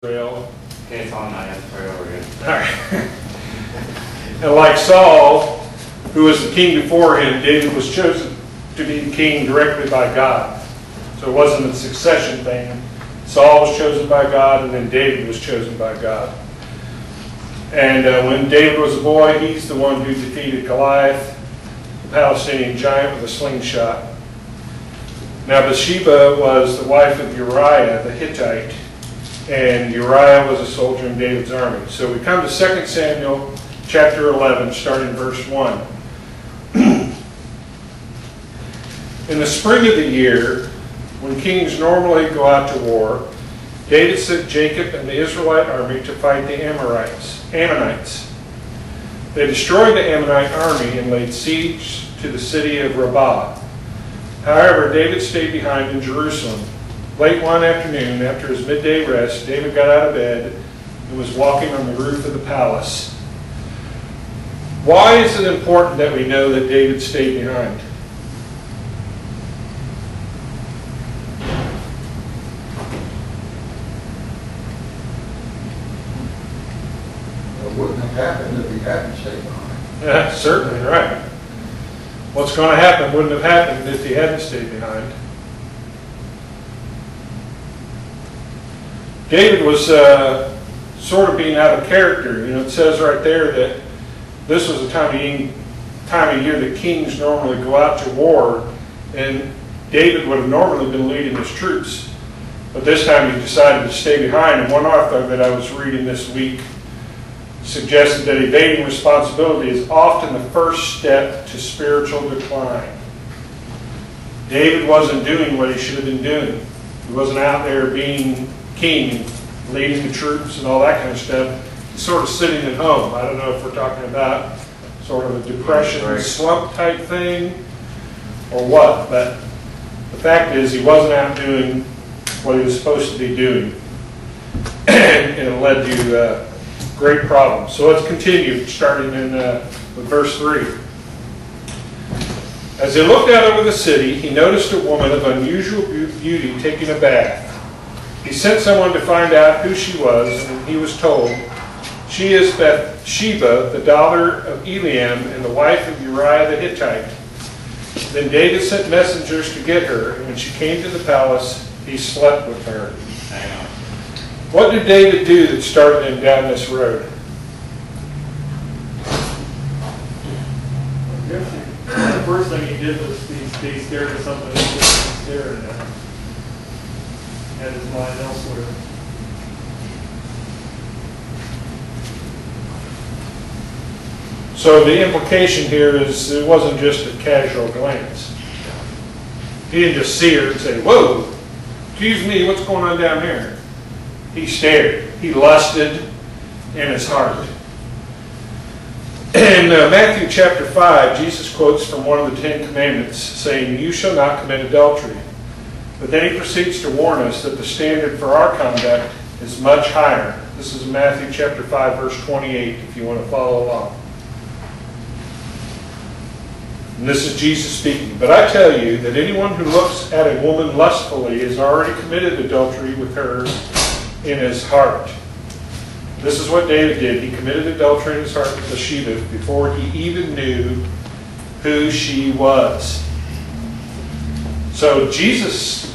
Israel. Okay, it's on. I have to pray over again. All right. And like Saul, who was the king before him, David was chosen to be king directly by God. So it wasn't a succession thing. Saul was chosen by God, and then David was chosen by God. And when David was a boy, he's the one who defeated Goliath, the Palestinian giant, with a slingshot. Now Bathsheba was the wife of Uriah the Hittite, and Uriah was a soldier in David's army. So we come to 2 Samuel chapter 11, starting in verse 1. In the spring of the year, when kings normally go out to war, David sent Jacob and the Israelite army to fight the Ammonites. They destroyed the Ammonite army and laid siege to the city of Rabbah. However, David stayed behind in Jerusalem. Late one afternoon, after his midday rest, David got out of bed and was walking on the roof of the palace. Why is it important that we know that David stayed behind? It wouldn't have happened if he hadn't stayed behind. Yeah, certainly, right. What's going to happen wouldn't have happened if he hadn't stayed behind. David was sort of being out of character. You know, it says right there that this was a time of year that kings normally go out to war, and David would have normally been leading his troops. But this time he decided to stay behind, and one author that I was reading this week suggested that evading responsibility is often the first step to spiritual decline. David wasn't doing what he should have been doing. He wasn't out there being king, leading the troops and all that kind of stuff. He's sort of sitting at home. I don't know if we're talking about sort of a depression, slump type thing or what, but the fact is he wasn't out doing what he was supposed to be doing. And it led to great problems. So let's continue, starting in with verse 3. As he looked out over the city, he noticed a woman of unusual beauty taking a bath. He sent someone to find out who she was, and he was told, "She is Bathsheba, the daughter of Eliam, and the wife of Uriah the Hittite." Then David sent messengers to get her, and when she came to the palace, he slept with her. Hang on. What did David do that started him down this road? The first thing he did was he stared at something he shouldn't be staring at. Had his mind elsewhere. So the implication here is it wasn't just a casual glance. He didn't just see her and say, "Whoa, excuse me, what's going on down there?" He stared. He lusted in his heart. In Matthew chapter 5, Jesus quotes from one of the 10 Commandments, saying, "You shall not commit adultery." But then he proceeds to warn us that the standard for our conduct is much higher. This is Matthew chapter 5, verse 28, if you want to follow along. And this is Jesus speaking. "But I tell you that anyone who looks at a woman lustfully has already committed adultery with her in his heart." This is what David did. He committed adultery in his heart with Bathsheba before he even knew who she was. So Jesus,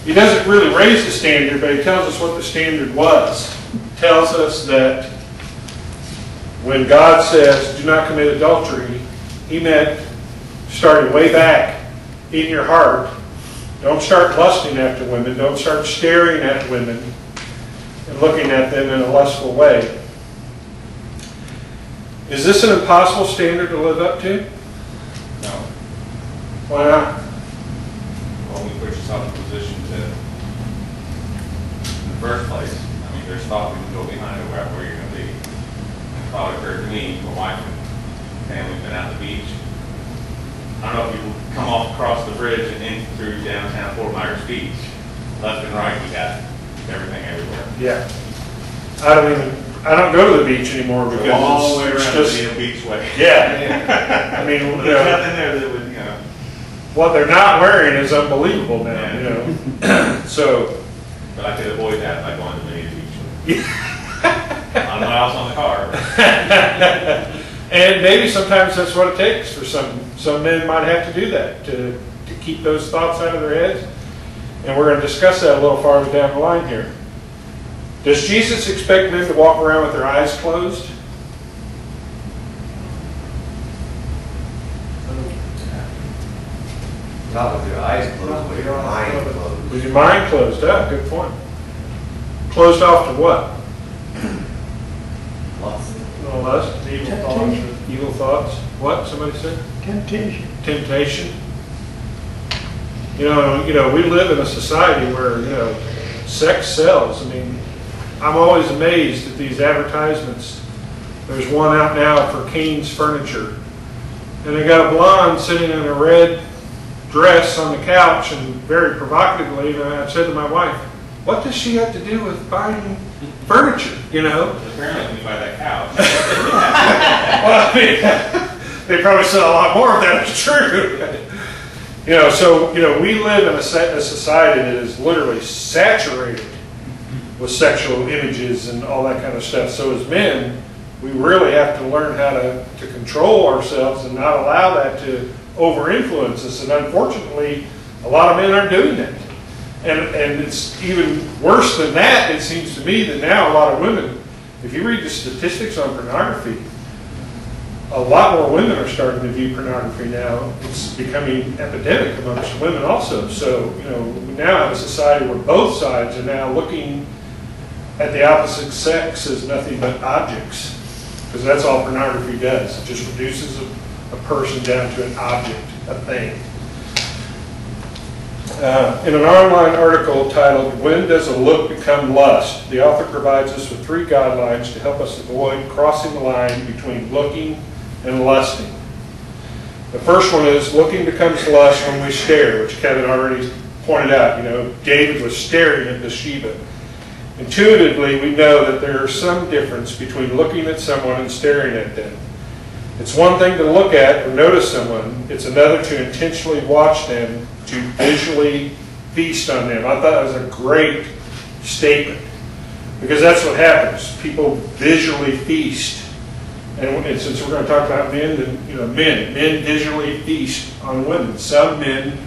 he doesn't really raise the standard, but he tells us what the standard was. He tells us that when God says, "Do not commit adultery," he meant starting way back in your heart. Don't start lusting after women. Don't start staring at women and looking at them in a lustful way. Is this an impossible standard to live up to? No. Why not? Well, we put yourself in a position to, in the first place, I mean, there's thought we can go behind it where you're going to be. It probably occurred to me, my wife and family's been out to the beach. I don't know if you come across the bridge and in through downtown Fort Myers Beach. Left and right, we got everything everywhere. Yeah. I don't go to the beach anymore because all the way it's around just, the beach way. yeah. I mean, There's nothing there that would, what they're not wearing is unbelievable now, Yeah. you know. So, But I could avoid that by going to the beach. On the miles on the car. And maybe sometimes that's what it takes for some men might have to do that, to keep those thoughts out of their heads. And we're going to discuss that a little farther down the line here. Does Jesus expect men to walk around with their eyes closed? Not with your eyes closed, with your mind closed. With your mind closed up, good point. Closed off to what? Lust. Lust? Evil thoughts. Evil thoughts? What? Somebody said? Temptation. Temptation. You know, we live in a society where, sex sells. I mean, I'm always amazed at these advertisements. There's one out now for Kane's Furniture. And they got a blonde sitting in a red dress on the couch, and very provocatively, I said to my wife, what does she have to do with buying furniture, Apparently when you buy that couch. Well, I mean, they probably sell a lot more if that is true. We live in a society that is literally saturated with sexual images and all that kind of stuff. So as men, we really have to learn how to control ourselves and not allow that to over-influence us. And unfortunately, a lot of men aren't doing that. And it's even worse than that, it seems to me, that now a lot of women, if you read the statistics on pornography, a lot more women are starting to view pornography now. It's becoming epidemic amongst women also. So, we now have a society where both sides are now looking at the opposite sex as nothing but objects. Because that's all pornography does. It just reduces a person down to an object, a thing. In an online article titled, When Does a Look Become Lust?, the author provides us with 3 guidelines to help us avoid crossing the line between looking and lusting. The first one is looking becomes lust when we stare, which Kevin already pointed out. David was staring at Bathsheba. Intuitively, we know that there is some difference between looking at someone and staring at them. It's one thing to look at or notice someone. It's another to intentionally watch them, to visually feast on them. I thought that was a great statement, because that's what happens. People visually feast. And since we're going to talk about men, then men visually feast on women. Some men,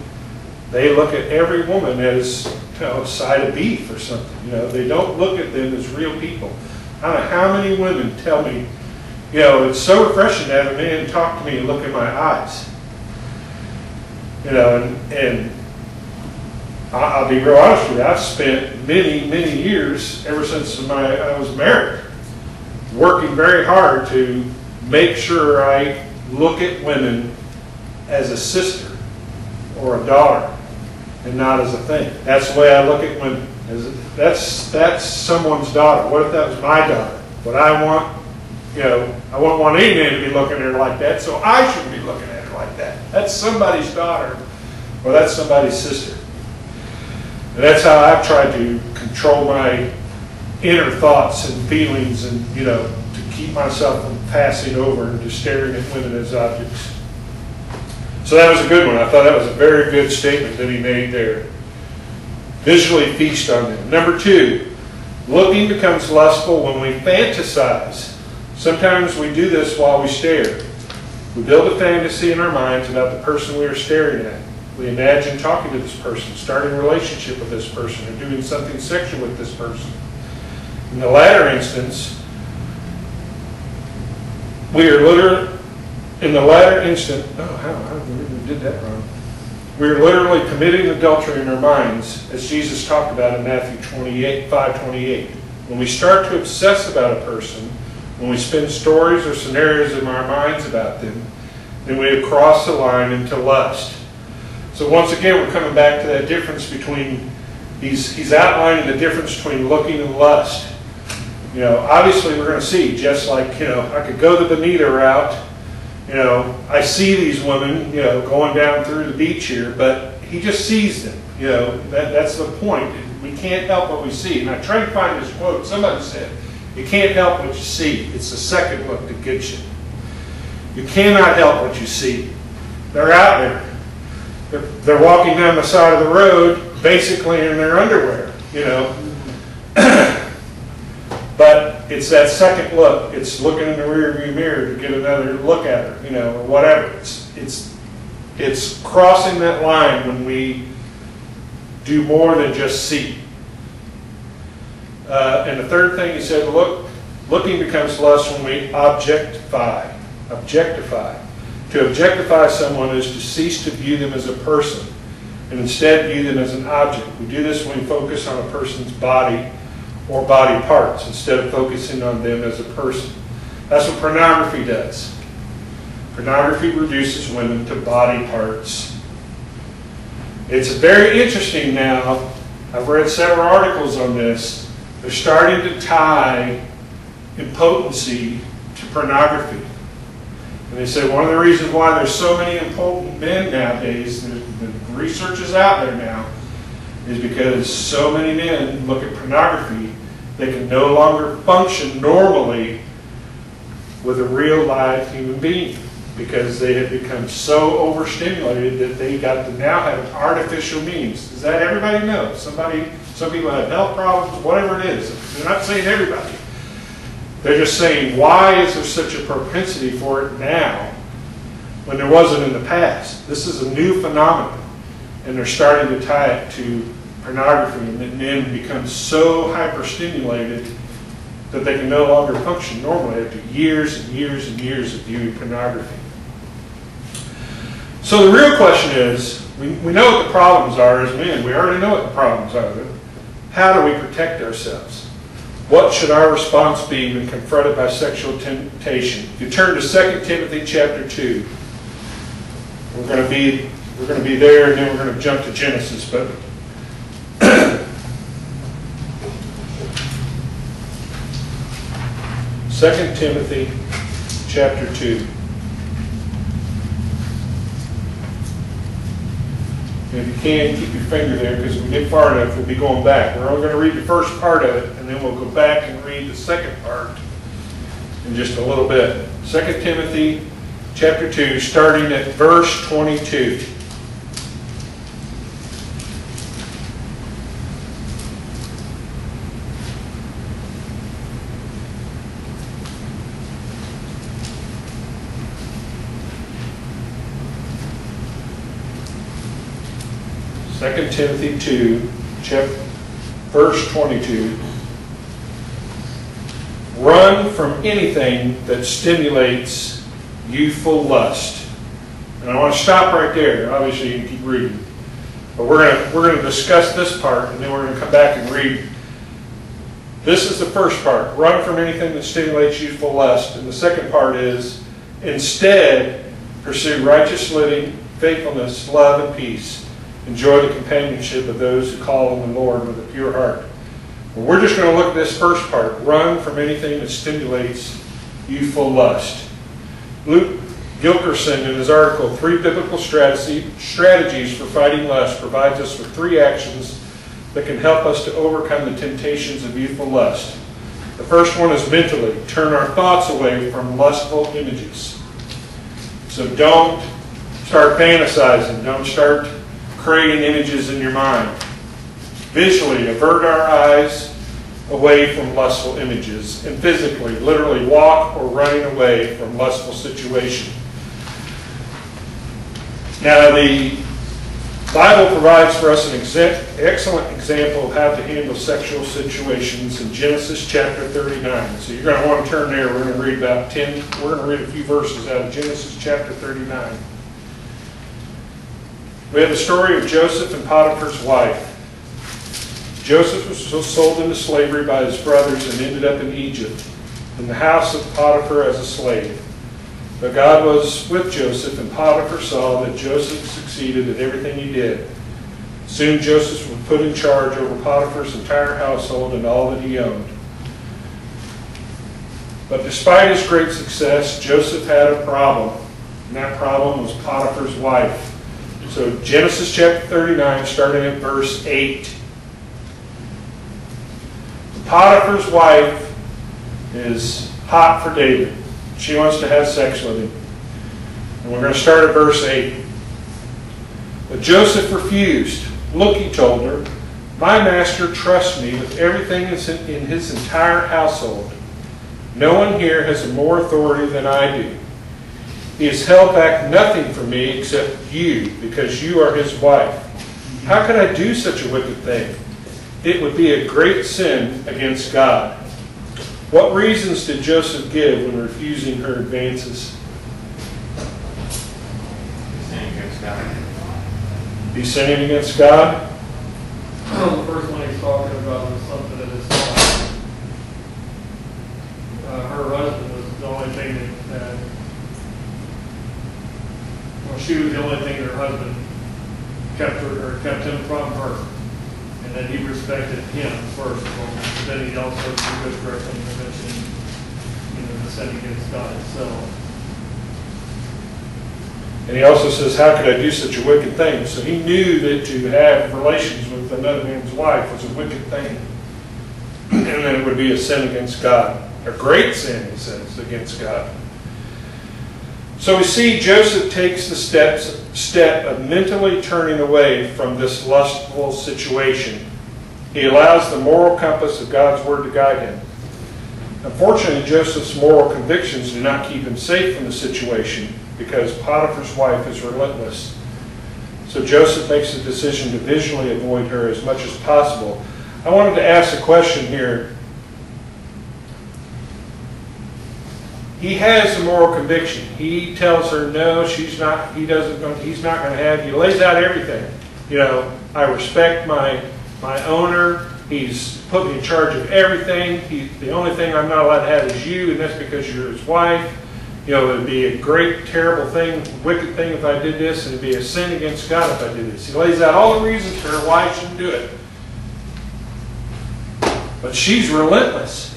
they look at every woman as a side of beef or something. They don't look at them as real people. I don't know how many women tell me, it's so refreshing to have a man talk to me and look in my eyes. And I'll be real honest with you, I've spent many, many years, ever since I was married, working very hard to make sure I look at women as a sister or a daughter and not as a thing. That's the way I look at women. That's someone's daughter. What if that was my daughter? What I want, I wouldn't want any man to be looking at her like that, so I shouldn't be looking at her like that. That's somebody's daughter, or that's somebody's sister. And that's how I've tried to control my inner thoughts and feelings, and to keep myself from passing over and just staring at women as objects. So that was a good one. I thought that was a very good statement that he made there. Visually feast on them. Number 2, looking becomes lustful when we fantasize. Sometimes we do this while we stare. We build a fantasy in our minds about the person we are staring at. We imagine talking to this person, starting a relationship with this person, or doing something sexual with this person. In the latter instance, we are did that wrong. We are literally committing adultery in our minds, as Jesus talked about in Matthew 5:28. When we start to obsess about a person, when we spin stories or scenarios in our minds about them, then we have crossed the line into lust. So once again, we're coming back to that difference between, he's outlining the difference between looking and lust. Obviously we're going to see, just like, I could go the Bonita route. I see these women, going down through the beach here, but he just sees them. That's the point. We can't help what we see. And I tried to find this quote. Somebody said, you can't help what you see. It's the second look that gets you. You cannot help what you see. They're out there. They're walking down the side of the road, basically in their underwear, But it's that second look. It's looking in the rearview mirror to get another look at her, you know, or whatever. It's crossing that line when we do more than just see. And the third thing he said, looking becomes lust when we objectify. Objectify. To objectify someone is to cease to view them as a person and instead view them as an object. We do this when we focus on a person's body or body parts instead of focusing on them as a person. That's what pornography does. Pornography reduces women to body parts. It's very interesting now. I've read several articles on this. They're starting to tie impotency to pornography. And they say one of the reasons why there's so many impotent men nowadays, the research is out there now, is because so many men look at pornography, they can no longer function normally with a real live human being because they have become so overstimulated that they got to now have an artificial means. Does that everybody know? Some people have health problems, whatever it is. They're not saying everybody. They're just saying, why is there such a propensity for it now when there wasn't in the past? This is a new phenomenon. And they're starting to tie it to pornography, and that men become so hyperstimulated that they can no longer function normally after years and years and years of viewing pornography. So the real question is, we know what the problems are as men. We already know what the problems are. How do we protect ourselves? What should our response be when confronted by sexual temptation? If you turn to 2 Timothy chapter 2, we're going to be there, and then we're going to jump to Genesis. But 2 Timothy chapter 2. And if you can, keep your finger there, because if we get far enough, we'll be going back. We're only going to read the first part of it, and then we'll go back and read the second part in just a little bit. 2 Timothy chapter 2, starting at verse 22. Second Timothy 2, verse 22. Run from anything that stimulates youthful lust. And I want to stop right there. Obviously, you can keep reading. But we're going to discuss this part, and then we're going to come back and read. This is the first part. Run from anything that stimulates youthful lust. And the second part is, instead, pursue righteous living, faithfulness, love, and peace. Enjoy the companionship of those who call on the Lord with a pure heart. Well, we're just going to look at this first part. Run from anything that stimulates youthful lust. Luke Gilkerson, in his article, 3 Biblical Strategies for Fighting Lust, provides us with 3 actions that can help us to overcome the temptations of youthful lust. The first one is mentally. Turn our thoughts away from lustful images. So don't start fantasizing. Don't start creating images in your mind. Visually, avert our eyes away from lustful images. And physically, literally walk or running away from lustful situation. Now, the Bible provides for us an excellent example of how to handle sexual situations in Genesis chapter 39. So you're going to want to turn there. We're going to read we're going to read a few verses out of Genesis chapter 39. We have the story of Joseph and Potiphar's wife. Joseph was sold into slavery by his brothers and ended up in Egypt, in the house of Potiphar as a slave. But God was with Joseph, and Potiphar saw that Joseph succeeded at everything he did. Soon Joseph was put in charge over Potiphar's entire household and all that he owned. But despite his great success, Joseph had a problem, and that problem was Potiphar's wife. So Genesis chapter 39, starting at verse 8. Potiphar's wife is hot for David. She wants to have sex with him. And we're going to start at verse 8. But Joseph refused. Look, he told her, My master trusts me with everything in his entire household. No one here has more authority than I do. He has held back nothing from me except you, because you are his wife. How could I do such a wicked thing? It would be a great sin against God." What reasons did Joseph give when refusing her advances? Sinning against God. He's sinning against God? The first one he's talking about was something that is her husband was the only thing that well, she was the only thing that her husband kept him from her, and then he respected him first of all. But then he also was correctly mentioned, the sin against God itself. And he also says, how could I do such a wicked thing? So he knew that to have relations with another man's wife was a wicked thing. And that it would be a sin against God. A great sin, he says, against God. So we see Joseph takes the step of mentally turning away from this lustful situation. He allows the moral compass of God's Word to guide him. Unfortunately, Joseph's moral convictions do not keep him safe from the situation, because Potiphar's wife is relentless. So Joseph makes a decision to visually avoid her as much as possible. I wanted to ask a question here. He has a moral conviction. He tells her no, she's not. He's not going to have. He lays out everything. I respect my owner. He's put me in charge of everything. The only thing I'm not allowed to have is you, and that's because you're his wife. It would be a great, terrible thing, wicked thing if I did this, and it would be a sin against God if I did this. He lays out all the reasons for why I shouldn't do it. But she's relentless.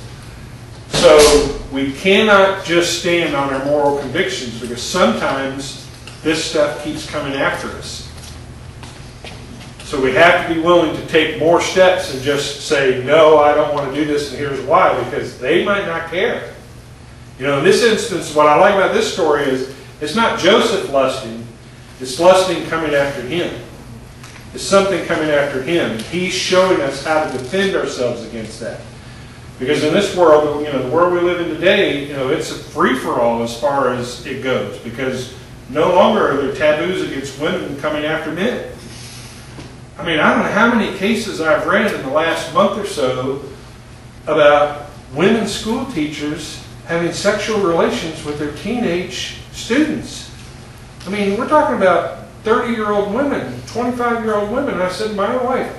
So we cannot just stand on our moral convictions, because sometimes this stuff keeps coming after us. So we have to be willing to take more steps and just say, no, I don't want to do this, and here's why, because they might not care. In this instance, what I like about this story is it's not Joseph lusting, it's lusting coming after him. It's something coming after him. He's showing us how to defend ourselves against that. Because in this world, the world we live in today, it's a free-for-all as far as it goes. Because no longer are there taboos against women coming after men. I mean, I don't know how many cases I've read in the last month or so about women school teachers having sexual relations with their teenage students. I mean, we're talking about 30-year-old women, 25-year-old women. And I said to my wife,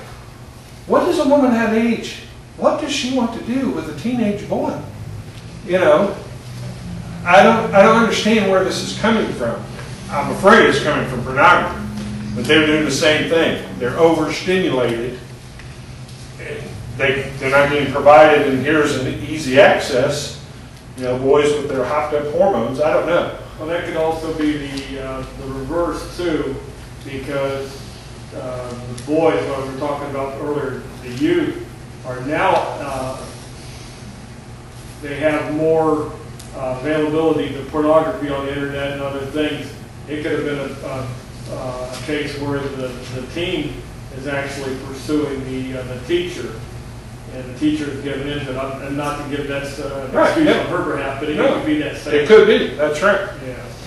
what does a woman have age? What does she want to do with a teenage boy? I don't understand where this is coming from. I'm afraid it's coming from pornography. But they're doing the same thing. They're overstimulated. They're not getting provided, and here's an easy access. Boys with their hopped up hormones. I don't know. Well, that could also be the reverse too, because the boys, what we were talking about earlier, the youth, are now they have more availability to pornography on the internet and other things. It could have been a case where the teen is actually pursuing the teacher. And the teacher is giving in to it, and not to give that excuse on her behalf, but it could be that same. It could be. That's right.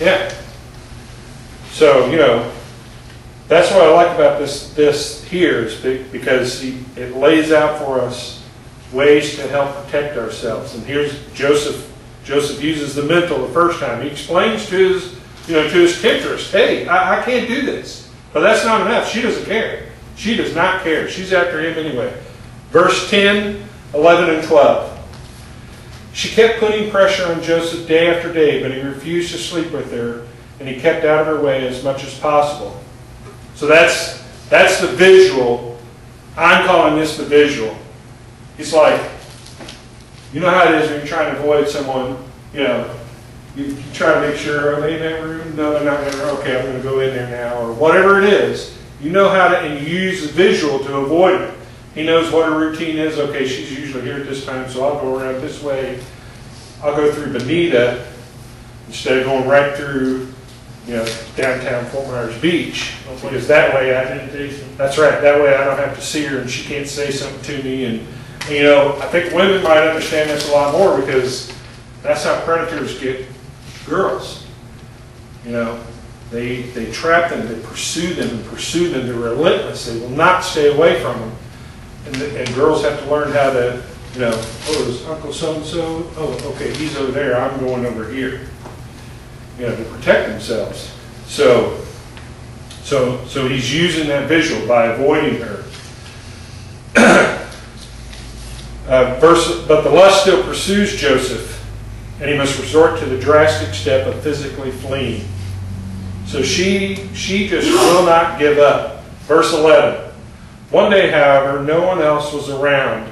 Yeah. So that's what I like about this here, is because it lays out for us ways to help protect ourselves. And here's Joseph. Joseph uses the mental the first time. He explains to his temptress, hey, I can't do this. But that's not enough. She doesn't care. She does not care. She's after him anyway. Verse 10, 11, and 12. She kept putting pressure on Joseph day after day, but he refused to sleep with her, and he kept out of her way as much as possible. So that's the visual. I'm calling this the visual. It's like, you know how it is when you're trying to avoid someone, you try to make sure, are they in that room? No, they're not in there. Okay, I'm going to go in there now, or whatever it is. You know how to, and you use the visual to avoid it. He knows what her routine is. Okay, she's usually here at this time, so I'll go around this way. I'll go through Bonita instead of going right through downtown Fort Myers Beach, because that way that's right, that way I don't have to see her and she can't say something to me. And I think women might understand this a lot more, because that's how predators get girls. They trap them, they pursue them and pursue them. They're relentless. They will not stay away from them. And girls have to learn how to, oh, is Uncle so-and-so? Oh, okay, he's over there. I'm going over here. To protect themselves. So he's using that visual by avoiding her. But the lust still pursues Joseph, and he must resort to the drastic step of physically fleeing. So she just will not give up. Verse 11. One day, however, no one else was around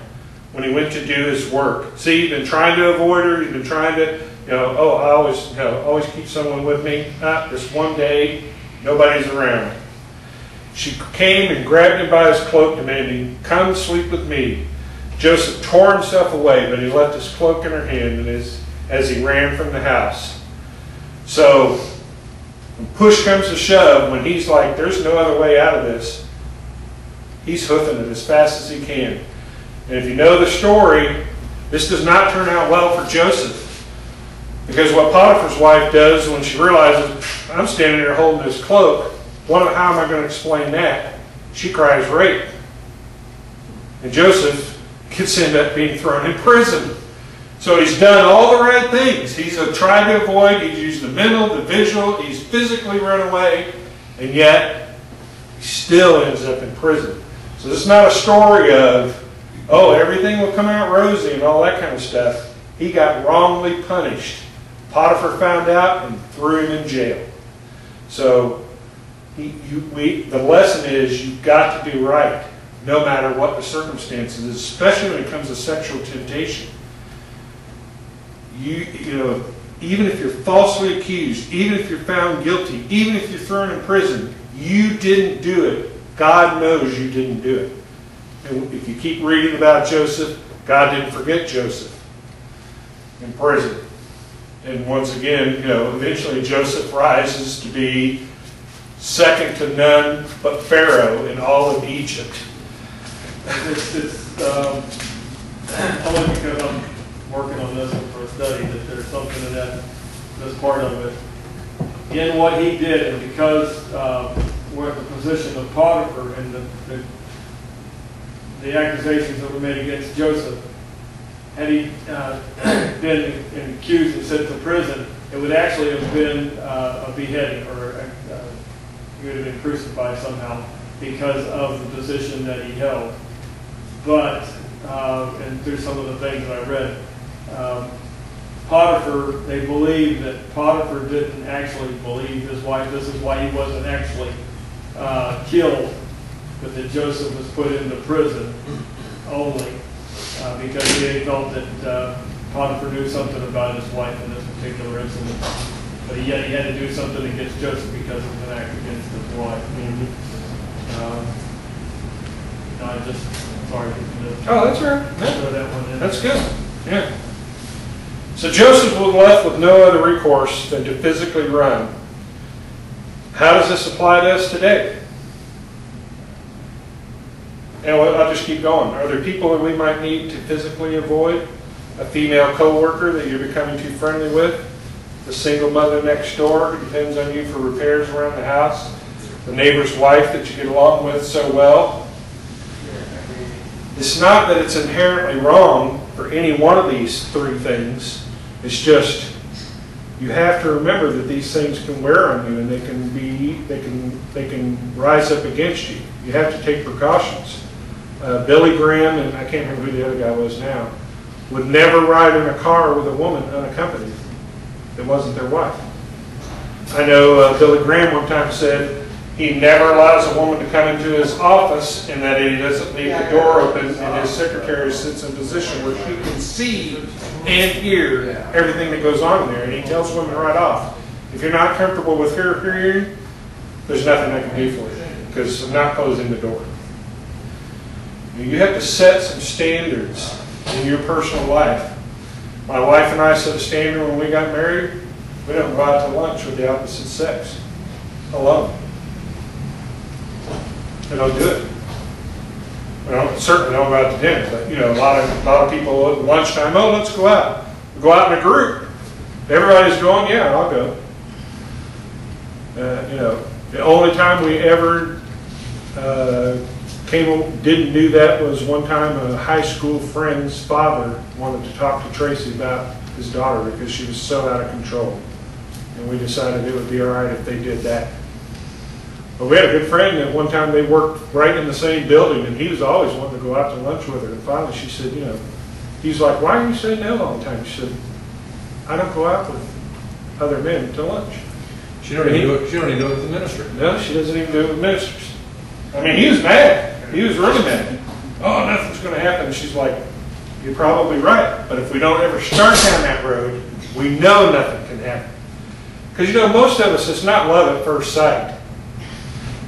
when he went to do his work. See, he'd been trying to avoid her. He'd been trying to, I always keep someone with me. This one day, nobody's around. She came and grabbed him by his cloak, demanding, "Come sleep with me." Joseph tore himself away, but he left his cloak in her hand as he ran from the house. So, when push comes to shove, when he's like, there's no other way out of this, he's hoofing it as fast as he can. And if you know the story, this does not turn out well for Joseph. Because what Potiphar's wife does when she realizes, I'm standing there holding this cloak, how am I going to explain that? She cries rape. And Joseph gets end up being thrown in prison. So he's done all the right things. He's tried to avoid, he's used the mental, the visual, he's physically run away, and yet he still ends up in prison. So this is not a story of, oh, everything will come out rosy and all that kind of stuff. He got wrongly punished. Potiphar found out and threw him in jail. So the lesson is you've got to do right, no matter what the circumstances, especially when it comes to sexual temptation. Even if you're falsely accused, even if you're found guilty, even if you're thrown in prison, you didn't do it. God knows you didn't do it. And if you keep reading about Joseph, God didn't forget Joseph in prison. And once again, eventually Joseph rises to be second to none but Pharaoh in all of Egypt. It's only because I'm working on this one for a study that there's something in this part of it. In what he did, and because we're in the position of Potiphar and the accusations that were made against Joseph, had he been accused and sent to prison, it would actually have been a beheading, or he would have been crucified somehow because of the position that he held. But, and through some of the things that I read, Potiphar, they believe that Potiphar didn't actually believe his wife. This is why he wasn't actually killed, but that Joseph was put into prison only because he felt that Potiphar knew something about his wife in this particular incident. But yet he had to do something against Joseph because of an act against his wife. I just, sorry. Oh, that's right. Throw that one in. That's good. Yeah. So Joseph was left with no other recourse than to physically run. How does this apply to us today? And I'll just keep going. Are there people that we might need to physically avoid? A female co-worker that you're becoming too friendly with? The single mother next door who depends on you for repairs around the house? The neighbor's wife that you get along with so well? It's not that it's inherently wrong for any one of these three things. It's just you have to remember that these things can wear on you, and they can rise up against you. You have to take precautions. Billy Graham, and I can't remember who the other guy was now, would never ride in a car with a woman unaccompanied that wasn't their wife. I know Billy Graham one time said he never allows a woman to come into his office, and that he doesn't leave the door open, and his secretary sits in a position where she can see and hear everything that goes on in there. And he tells women right off, if you're not comfortable with her hearing, there's nothing I can do for you, because I'm not closing the door. You have to set some standards in your personal life. My wife and I set a standard when we got married. We don't go out to lunch with the opposite sex. alone. They don't do it. Well, certainly don't go out to dinner, but you know, a lot of people at lunchtime, oh, let's go out. We go out in a group. Everybody's going, yeah, I'll go. You know, the only time we ever didn't do that was one time a high school friend's father wanted to talk to Tracy about his daughter because she was so out of control. And we decided it would be all right if they did that. But we had a good friend that one time they worked right in the same building, and he was always wanting to go out to lunch with her. And finally she said, you know, he's like, why are you saying no all the time? She said, I don't go out with other men to lunch. She don't even do it. She don't even do it with the minister. No, she doesn't even do it with ministers. I mean, he was mad. He was really mad. Oh, nothing's going to happen. And she's like, you're probably right. But if we don't ever start down that road, we know nothing can happen. Because, you know, most of us, it's not love at first sight.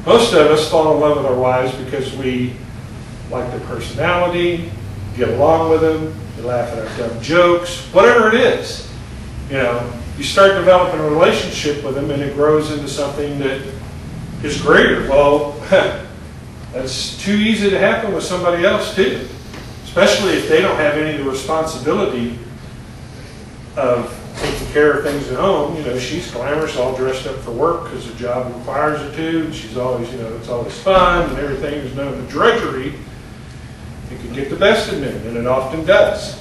Most of us fall in love with our wives because we like their personality, get along with them, we laugh at our dumb jokes, whatever it is. You know, you start developing a relationship with them and it grows into something that is greater. Well, that's too easy to happen with somebody else too. Especially if they don't have any of the responsibility of taking care of things at home. You know, she's glamorous, all dressed up for work because the job requires her to. And she's always, you know, it's always fun and everything is known the drudgery. It can get the best in them, and it often does.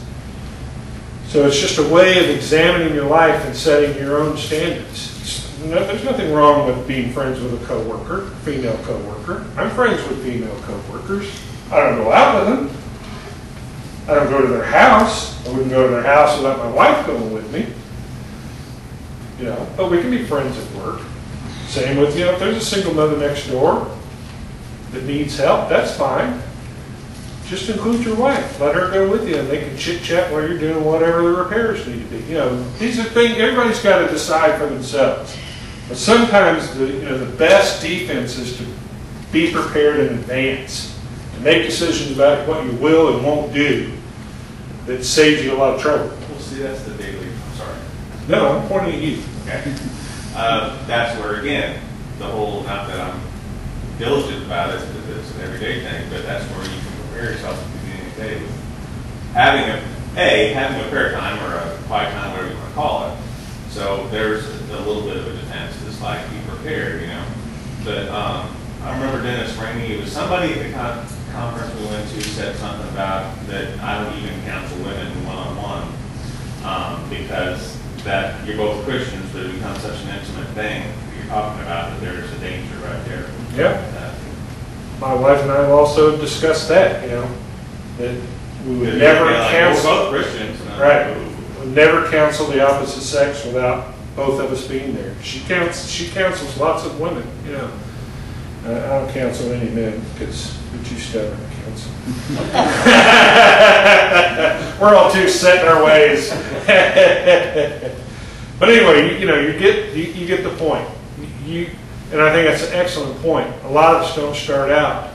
So it's just a way of examining your life and setting your own standards. There's nothing wrong with being friends with a coworker, female coworker. I'm friends with female coworkers. I don't go out with them. I don't go to their house. I wouldn't go to their house without my wife going with me. You know, but we can be friends at work. Same with, you know, if there's a single mother next door that needs help, that's fine. Just include your wife. Let her go with you, and they can chit-chat while you're doing whatever the repairs need to be. You know, these are things everybody's got to decide for themselves. But sometimes the best defense is to be prepared in advance, to make decisions about what you will and won't do that saves you a lot of trouble. Well, see, that's the daily, sorry. No, I'm pointing at you. Okay. That's where, again, the whole, not that I'm diligent about it, because it's an everyday thing, but that's where you can prepare yourself at the beginning of the day with having a prayer time or a quiet time, whatever you want to call it. So there's a little bit of a defense. It's like, be prepared, you know. But I remember Dennis Rainey, it was somebody at the conference we went to said something about that I don't even counsel women one-on-one because that you're both Christians, but it becomes such an intimate thing that you're talking about that there's a danger right there. Yeah. My wife and I have also discussed that, you know, that we would never counsel. We're both Christians. Right. Would never counsel the opposite sex without both of us being there. She counsels lots of women, you know. I don't counsel any men because we're too stubborn to counsel. We're all too set in our ways. But anyway, you know, you get the point. And I think that's an excellent point. A lot of us don't start out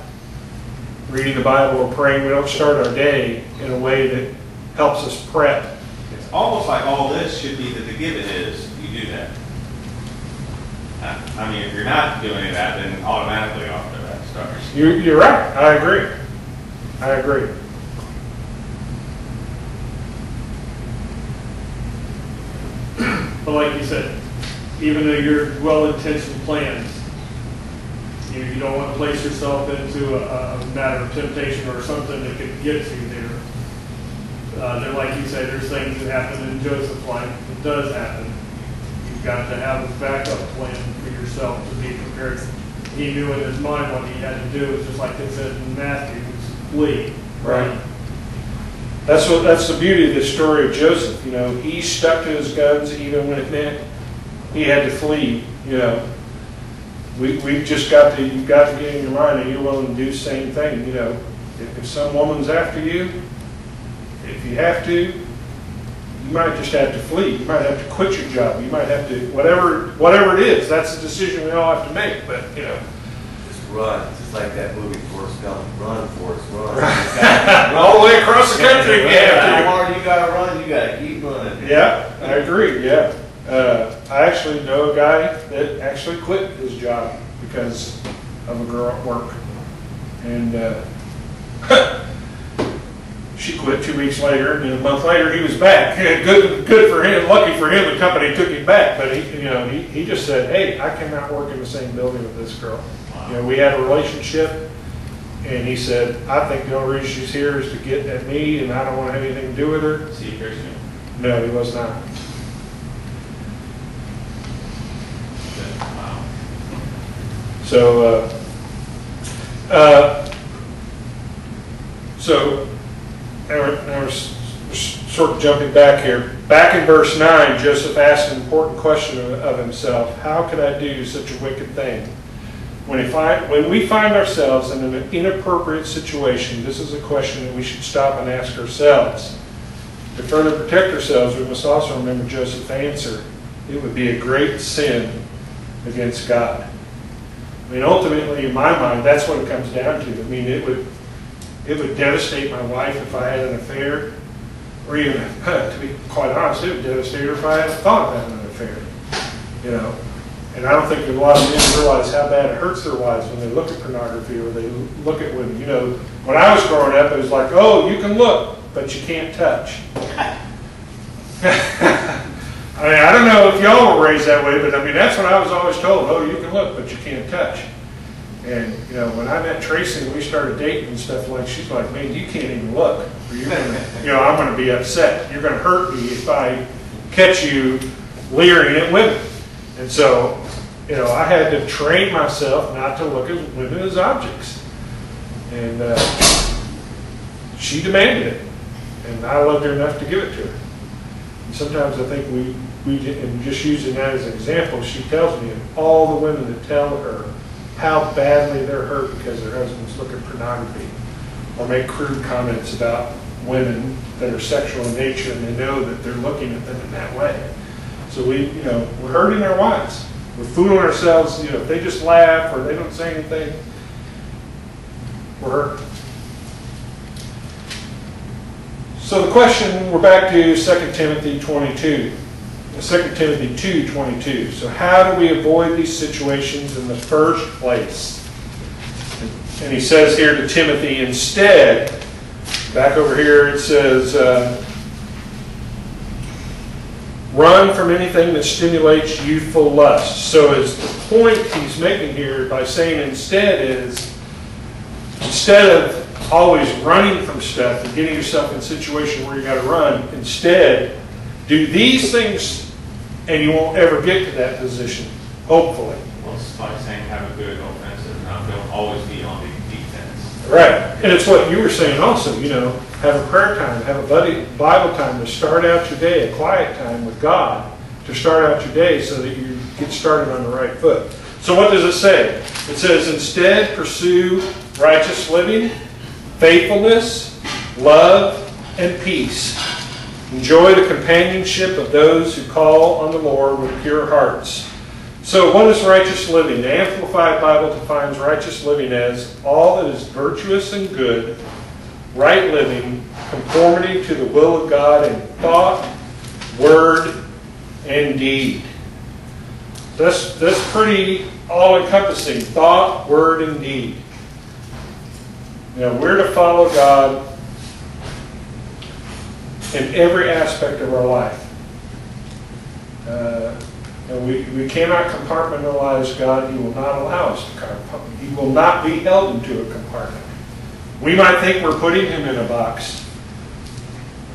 reading the Bible or praying. We don't start our day in a way that helps us prep. It's almost like all this should be that the given is you do that. I mean, if you're not doing any of that, then automatically off to that starts. You're right. I agree. I agree. But like you said, even though you're well-intentioned plans, you don't want to place yourself into a matter of temptation or something that could get you there. Then, like you say, there's things that happen in Joseph's life. It does happen. You've got to have a backup plan for yourself to be prepared. He knew in his mind what he had to do. It's just like it said in Matthew, flee. Right. That's the beauty of the story of Joseph. You know, he stuck to his guns even when it meant he had to flee. You know, we've just got to, you've got to get in your mind that you're willing to do the same thing. You know, if some woman's after you, if you have to, you might just have to flee. You might have to quit your job. You might have to, whatever it is, that's a decision we all have to make. But, you know. Just run. Just like that movie, Forrest Gump. Run, Forrest, run. All the way across the country. How hard you got to run, you got to keep running. Yeah, I agree. Yeah, I actually know a guy that actually quit his job because of a girl at work. And she quit 2 weeks later, and then a month later he was back. Good for him. Lucky for him, the company took him back. But he just said, "Hey, I cannot work in the same building with this girl." Wow. We had a relationship, and he said, "I think the only reason she's here is to get at me, and I don't want to have anything to do with her." See you, Christian. No, he was not. Wow. So, now we're sort of jumping back here. Back in verse 9, Joseph asked an important question of himself. How could I do such a wicked thing? When we find ourselves in an inappropriate situation, this is a question that we should stop and ask ourselves. To further protect ourselves, we must also remember Joseph's answer. It would be a great sin against God. I mean, ultimately, in my mind, that's what it comes down to. I mean, it would devastate my wife if I had an affair, or even, to be quite honest, it would devastate her if I had thought of having an affair. And I don't think a lot of men realize how bad it hurts their wives when they look at pornography or they look at women. When I was growing up, it was like, oh, you can look, but you can't touch. I mean, I don't know if y'all were raised that way, but I mean, that's what I was always told. Oh, you can look, but you can't touch. And, when I met Tracy and we started dating and stuff, she's like, man, you can't even look. Or you're gonna, I'm going to be upset. You're going to hurt me if I catch you leering at women. And so, I had to train myself not to look at women as objects. And she demanded it. And I loved her enough to give it to her. And sometimes I think and just using that as an example, she tells me of all the women that tell her how badly they're hurt because their husbands look at pornography or make crude comments about women that are sexual in nature, and they know that they're looking at them in that way. So we're hurting our wives. We're fooling ourselves. If they just laugh or they don't say anything, we're hurt. So the question, we're back to 2 Timothy 22. 2 Timothy 2:22. So how do we avoid these situations in the first place? And he says here to Timothy, instead, back over here it says, run from anything that stimulates youthful lust. So as the point he's making here by saying instead is, instead of always running from stuff and getting yourself in a situation where you got to run, instead, do these things and you won't ever get to that position, hopefully. Well, it's like saying have a good offensive, don't always be on the defense. Right. And it's what you were saying also, have a prayer time, have a Bible time to start out your day, a quiet time with God to start out your day so that you get started on the right foot. So what does it say? It says, instead, pursue righteous living, faithfulness, love, and peace. Enjoy the companionship of those who call on the Lord with pure hearts. So what is righteous living? The Amplified Bible defines righteous living as all that is virtuous and good, right living, conformity to the will of God in thought, word, and deed. That's pretty all-encompassing. Thought, word, and deed. We're to follow God in every aspect of our life. We cannot compartmentalize God. He will not allow us to compartmentalize. He will not be held into a compartment. We might think we're putting him in a box,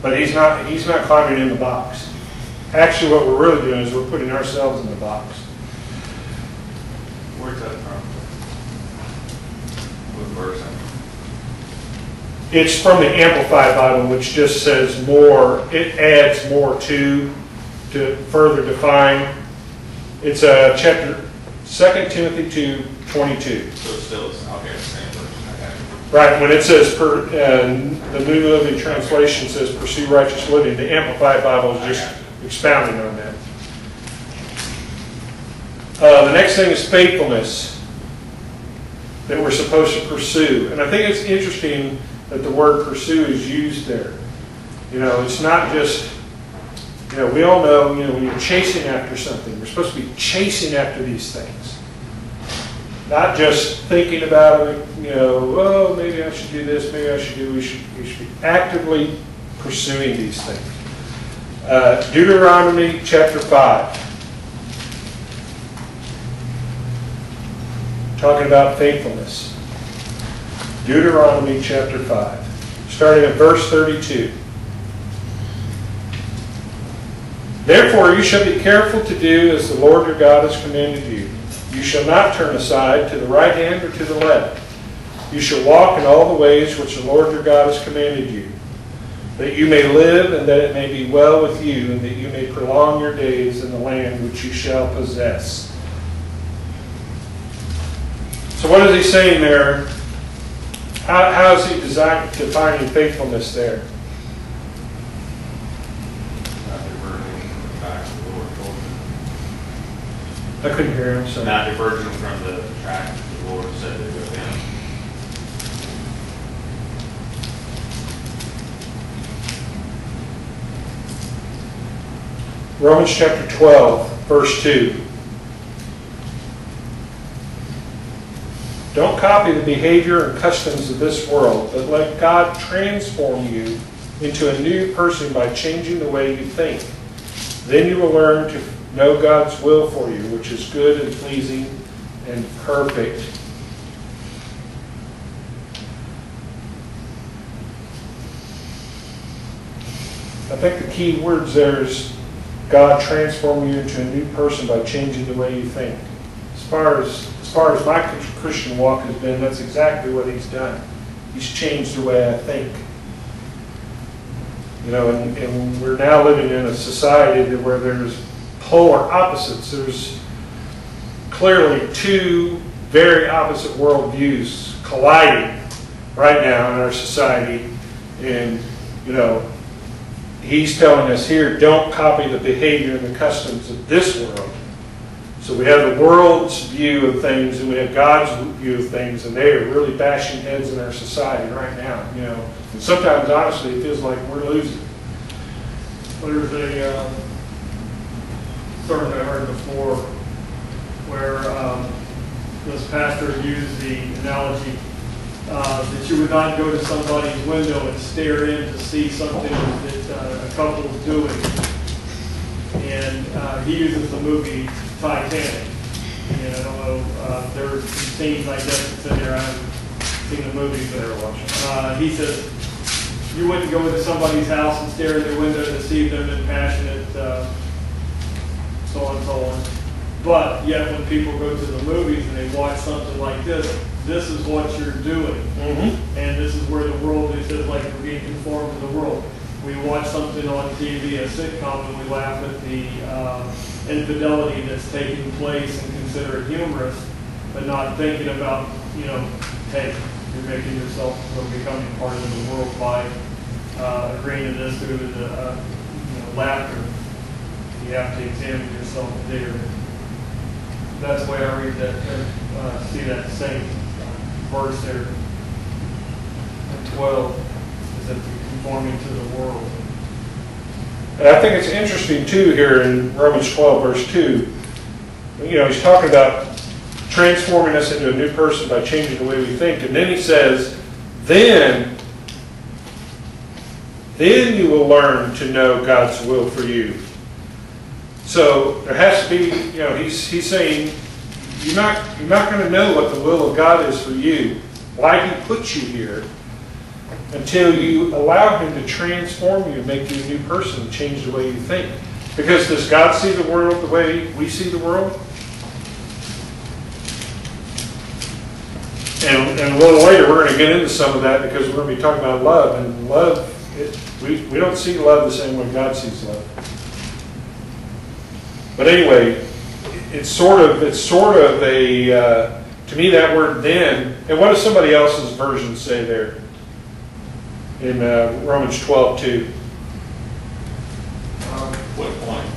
but he's not climbing in the box. Actually, what we're really doing is we're putting ourselves in the box. Where's that from? What verse? It's from the Amplified Bible, which just says more. It adds more to further define. It's chapter 2 Timothy 2:22. So it's still, okay, the same verse. Okay. Right, when it says, the New Living Translation says, pursue righteous living, the Amplified Bible is just expounding on that. The next thing is faithfulness that we're supposed to pursue. And I think it's interesting that the word pursue is used there. It's not just You know, we all know, you know, when you're chasing after something, we're supposed to be chasing after these things. Not just thinking about it, you know, oh, maybe I should do this, maybe I should do, we should be actively pursuing these things. Deuteronomy chapter 5. Talking about faithfulness. Deuteronomy chapter 5. Starting at verse 32. Therefore you shall be careful to do as the Lord your God has commanded you. You shall not turn aside to the right hand or to the left. You shall walk in all the ways which the Lord your God has commanded you, that you may live and that it may be well with you, and that you may prolong your days in the land which you shall possess. So what is he saying there? How is he defining faithfulness there? Not diverting back to the Lord told them. I couldn't hear him. So. Not diverting from the track that the Lord said to go down. Romans chapter 12, verse 2. Don't copy the behavior and customs of this world, but let God transform you into a new person by changing the way you think. Then you will learn to know God's will for you, which is good and pleasing and perfect. I think the key words there is God transform you into a new person by changing the way you think. As far as my Christian walk has been, that's exactly what he's done. He's changed the way I think. You know, and we're now living in a society where there's polar opposites. There's clearly two very opposite worldviews colliding right now in our society. And, you know, he's telling us here, don't copy the behavior and the customs of this world. So we have the world's view of things and we have God's view of things, and they are really bashing heads in our society right now. You know, and sometimes, honestly, it feels like we're losing. There's a sermon I heard before where this pastor used the analogy that you would not go to somebody's window and stare in to see something that a couple is doing. And he uses the movie Titanic. And I don't know, there were some scenes like that that's in there. I haven't seen the movie, but he says, you wouldn't go into somebody's house and stare in their window to see them in passionate so on and so on. But yet when people go to the movies and they watch something like this is what you're doing. Mm-hmm. And this is where the world is, like we're being conformed to the world. We watch something on TV, a sitcom, and we laugh at the infidelity that's taking place and consider it humorous, but not thinking about, you know, hey, you're making yourself becoming part of the world by agreeing to this through the laughter. You have to examine yourself there. That's the way I read that, see that same verse there. 12 is that you're conforming to the world. And I think it's interesting too here in Romans 12 verse 2, you know, he's talking about transforming us into a new person by changing the way we think. And then he says, then you will learn to know God's will for you. So there has to be, you know, he's saying you're not going to know what the will of God is for you, why he put you here, until you allow him to transform you and make you a new person and change the way you think. Because does God see the world the way we see the world? And a little later we're going to get into some of that, because we're going to be talking about love. And love, we don't see love the same way God sees love. But anyway, it's sort of a, to me that word then, and what does somebody else's version say there? In Romans 12:2. What point?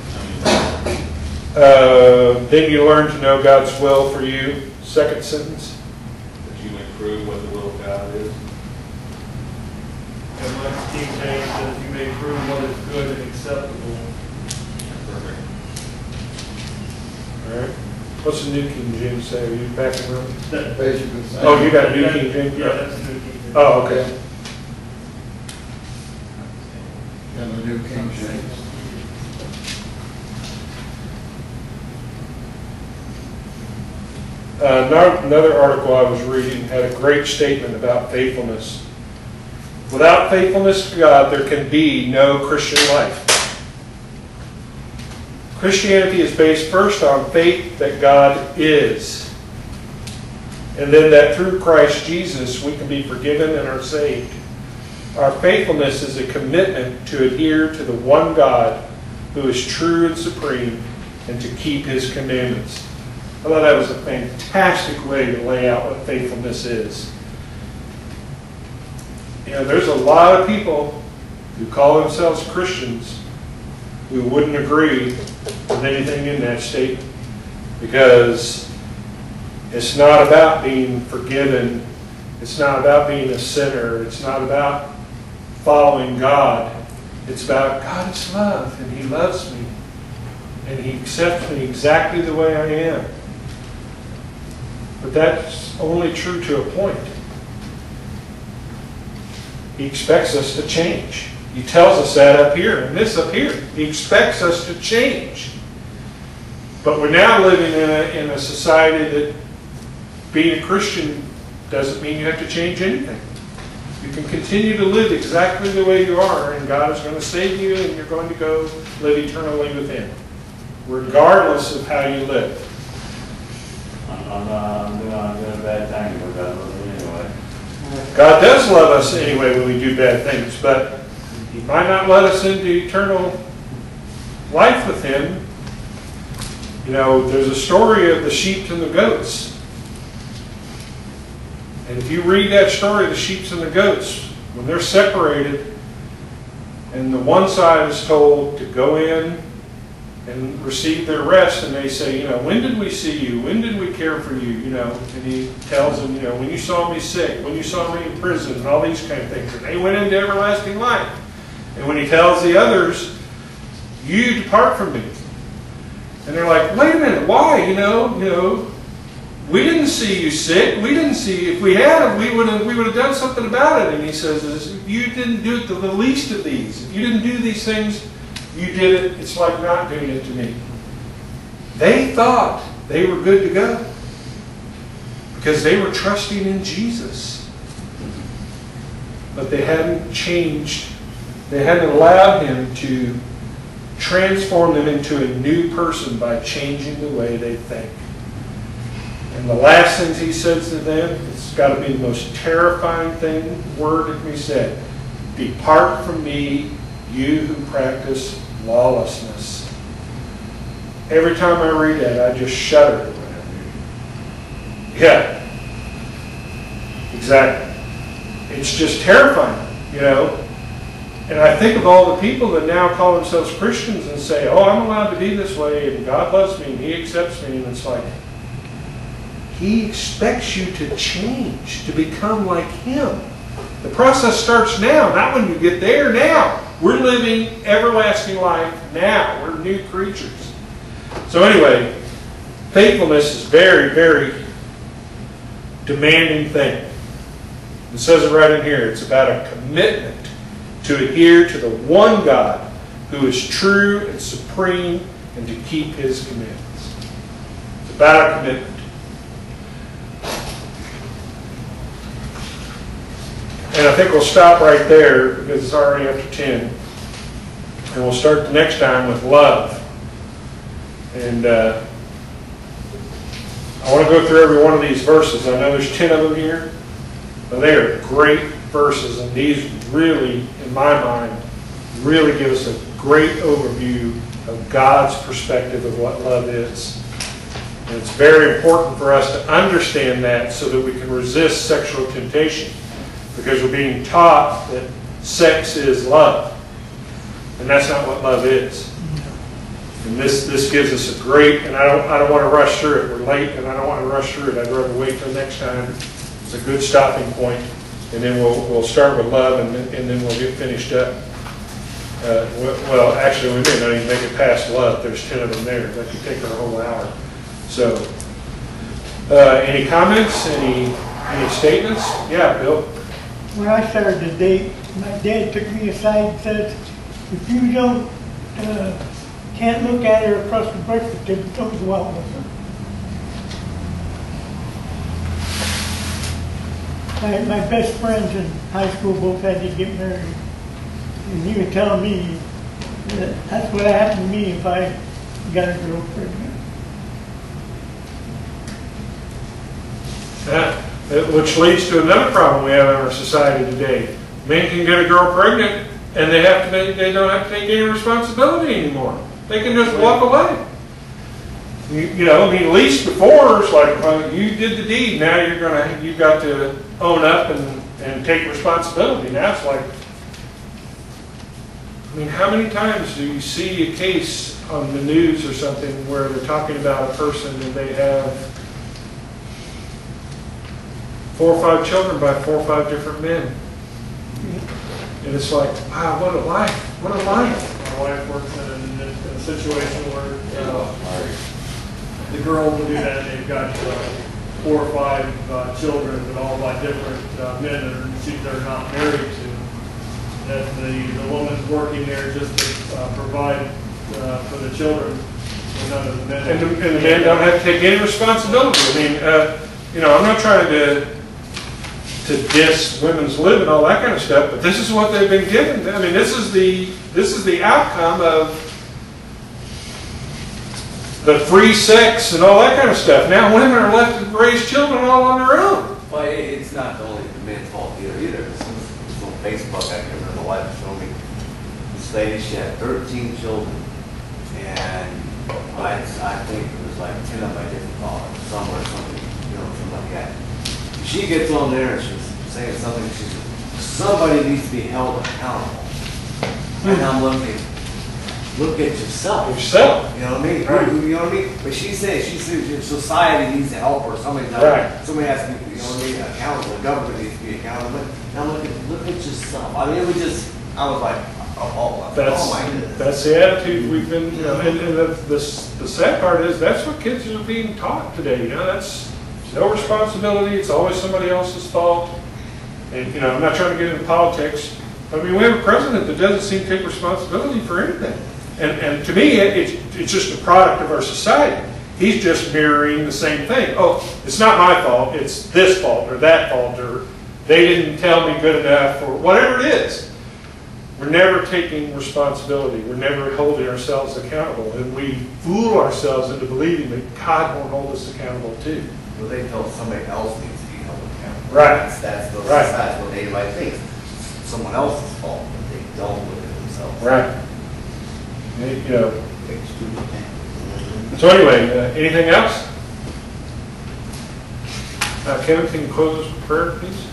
Then you learn to know God's will for you. Second sentence. That you may prove what the will of God is. And like King James says, you may prove what is good and acceptable. What's the New King James say? Are you back in room? Basically the same. Oh, you got a New King James? Yeah, that's the New King James. Oh, okay. And the New King James. Another article I was reading had a great statement about faithfulness. Without faithfulness to God, there can be no Christian life. Christianity is based first on faith that God is, and then that through Christ Jesus we can be forgiven and are saved. Our faithfulness is a commitment to adhere to the one God who is true and supreme and to keep His commandments. I thought that was a fantastic way to lay out what faithfulness is. You know, there's a lot of people who call themselves Christians who wouldn't agree with anything in that statement, because it's not about being forgiven. It's not about being a sinner. It's not about following God. It's about God's love, and He loves me, and He accepts me exactly the way I am. But that's only true to a point. He expects us to change. He tells us that up here, and this up here. He expects us to change. But we're now living in a society that being a Christian doesn't mean you have to change anything. You can continue to live exactly the way you are, and God is going to save you, and you're going to go live eternally with Him, regardless of how you live. I'm doing a bad thing, but God loves me anyway. God does love us anyway when we do bad things, but He might not let us into eternal life with Him. You know, there's a story of the sheep and the goats. And if you read that story of the sheep and the goats, when they're separated, and the one side is told to go in and receive their rest, and they say, you know, when did we see you? When did we care for you? You know, and He tells them, you know, when you saw me sick, when you saw me in prison, and all these kind of things. And they went into everlasting life. And when He tells the others, you depart from me. And they're like, wait a minute, why? You know, we didn't see you sick. We didn't see, if we had, we would have done something about it. And He says, you didn't do it to the least of these. If you didn't do these things, you did it. It's like not doing it to me. They thought they were good to go because they were trusting in Jesus. But they hadn't changed. They hadn't allowed Him to transform them into a new person by changing the way they think. And the last things He says to them, it's got to be the most terrifying word that can be said. Depart from me, you who practice lawlessness. Every time I read that, I just shudder. Yeah, exactly. It's just terrifying, you know. And I think of all the people that now call themselves Christians and say, oh, I'm allowed to be this way, and God loves me, and He accepts me, and it's like, He expects you to change, to become like Him. The process starts now, not when you get there, now. We're living everlasting life now. We're new creatures. So anyway, faithfulness is very, very demanding thing. It says it right in here. It's about a commitment to adhere to the one God who is true and supreme and to keep His commandments. It's about a commitment. And I think we'll stop right there because it's already after 10. And we'll start the next time with love. And I want to go through every one of these verses. I know there's 10 of them here, but they are great verses. And these really, in my mind, really give us a great overview of God's perspective of what love is. And it's very important for us to understand that so that we can resist sexual temptation. Because we're being taught that sex is love. And that's not what love is. And this gives us a great, and I don't want to rush through it. We're late and I don't want to rush through it. I'd rather wait till next time. It's a good stopping point. And then we'll start with love and then we'll get finished up. Well, actually we may not even make it past love. There's 10 of them there. That could take our whole hour. So, any comments, any statements? Yeah, Bill? When I started to date, my dad took me aside and said, if you don't, can't look at her across the birth certificate, don't go out with her. My best friends in high school both had to get married. And he was telling me that that's what happened to me if I got a girl pregnant. Which leads to another problem we have in our society today. Men can get a girl pregnant and they don't have to take any responsibility anymore. They can just walk away. You know, I mean, at least before it's like, well, you did the deed. Now you've got to own up and take responsibility. Now it's like, I mean, how many times do you see a case on the news or something where they're talking about a person and they have 4 or 5 children by 4 or 5 different men? And it's like, wow, what a life! What a life! My wife works in a situation where the girl will do that. They've got 4 or 5 children, but all by different men that are not married to. That the woman's working there just to provide for the children, and none of the men. And the men don't have to take any responsibility. I mean, you know, I'm not trying to diss women's living and all that kind of stuff, but this is what they've been given. I mean, this is the outcome of the free sex and all that kind of stuff. Now women are left to raise children all on their own. Well, it's not only the men's fault either. It's on Facebook, I can remember my wife showed me this lady, she had 13 children, and I think it was like 10 of them I didn't call it, somewhere, something, you know, something like that. She gets on there and she's saying something, she says, somebody needs to be held accountable. And I'm looking, look at yourself. Yourself. You know what I mean? Right. You know what I mean? But she's saying society needs to help her. Somebody has to be, you know what I mean, accountable. The government needs to be accountable. And I'm looking, look at yourself. I mean, it was just, I was like, oh my goodness. That's the attitude we've been, you know, and the sad part is that's what kids are being taught today. You know, that's no responsibility. It's always somebody else's fault. And, you know, I'm not trying to get into politics. I mean, we have a president that doesn't seem to take responsibility for anything. And to me, it's just a product of our society. He's just mirroring the same thing. Oh, it's not my fault. It's this fault or that fault, or they didn't tell me good enough, or whatever it is. We're never taking responsibility. We're never holding ourselves accountable. And we fool ourselves into believing that God won't hold us accountable too. Well, they felt somebody else needs to be held accountable. Right. That's what Right. society, what they might think. It's someone else's fault, but they don't look at themselves. Right. You know. So anyway, anything else? Kevin, can you close us with prayer, please?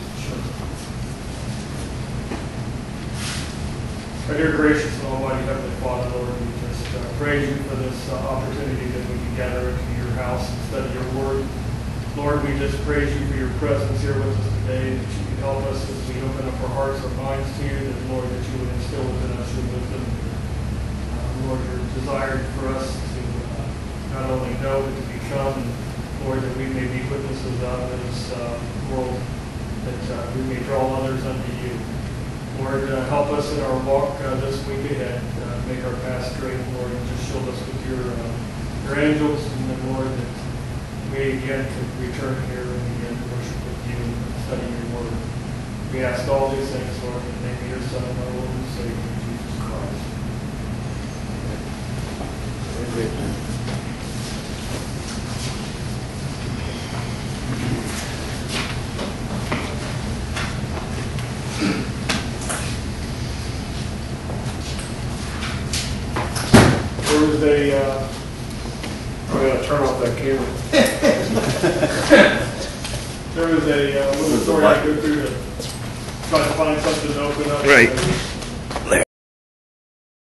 Our dear gracious and almighty Heavenly Father, Lord, we just praise you for this opportunity that we can gather into your house and study your word. Lord, we just praise you for your presence here with us today, that you can help us as we open up our hearts, our minds to you, that, Lord, that you would instill within us your wisdom. Lord, your desire for us to not only know, but to become, and Lord, that we may be witnesses of this world, that we may draw others unto you. Lord, help us in our walk this week ahead. Make our path straight, Lord, and just shield us with your angels, and then, Lord, that we again could return here and begin to worship with you and study your word. We ask all these things, Lord, in the name of your Son, our Lord and Savior, Jesus Christ. There was I'm going to turn off that camera. a little story I go through to try to find something to open up. Right.